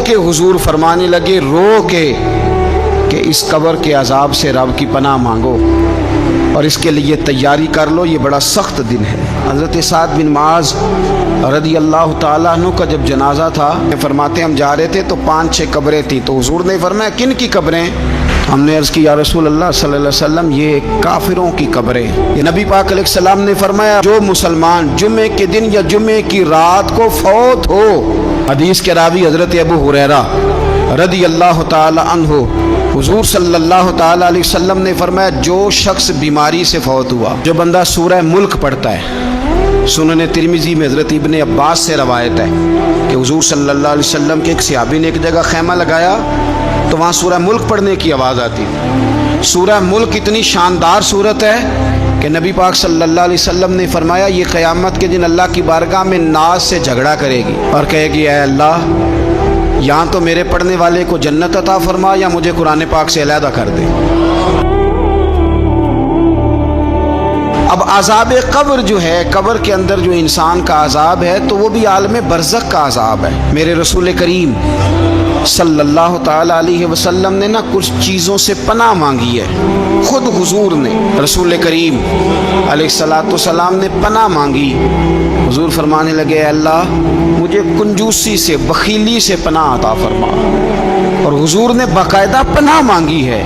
کے حضور فرمانے لگے رو کے کہ اس قبر کے عذاب سے رب کی پناہ مانگو اور اس کے لیے تیاری کر لو، یہ بڑا سخت دن ہے۔ حضرت سعد بن معاذ رضی اللہ تعالیٰ عنہ کا جب جنازہ تھا، فرماتے ہم جا رہے تھے تو 5-6 قبریں تھیں، تو حضور نے فرمایا کن کی قبریں؟ ہم نے عرض کی یا رسول اللہ صلی اللہ علیہ وسلم یہ کافروں کی قبریں۔ یہ نبی پاک علیہ السلام نے فرمایا جو مسلمان جمعے کے دن یا جمعے کی رات کو فوت ہو، حدیث کے راوی حضرت ابو ہریرہ رضی اللہ تعالی عنہ، حضور صلی اللہ تعالی علیہ وسلم نے فرمایا جو شخص بیماری سے فوت ہوا، جو بندہ سورہ ملک پڑھتا ہے، سنن ترمذی میں حضرت ابن عباس سے روایت ہے کہ حضور صلی اللہ علیہ وسلم کے ایک صحابی نے ایک جگہ خیمہ لگایا تو وہاں سورہ ملک پڑھنے کی آواز آتی۔ سورہ ملک اتنی شاندار صورت ہے کہ نبی پاک صلی اللہ علیہ وسلم نے فرمایا یہ قیامت کے دن اللہ کی بارگاہ میں ناز سے جھگڑا کرے گی اور کہے گی اے اللہ یہاں تو میرے پڑھنے والے کو جنت عطا فرما یا مجھے قرآن پاک سے علیحدہ کر دے۔ اب عذاب قبر جو ہے، قبر کے اندر جو انسان کا عذاب ہے تو وہ بھی عالم برزخ کا عذاب ہے۔ میرے رسول کریم صلی اللہ تعالی علیہ وسلم نے نا کچھ چیزوں سے پناہ مانگی ہے، خود حضور نے، رسول کریم علیہ الصلاۃ والسلام نے پناہ مانگی۔ حضور فرمانے لگے اے اللہ مجھے کنجوسی سے، بخیلی سے پناہ عطا فرما، اور حضور نے باقاعدہ پناہ مانگی ہے۔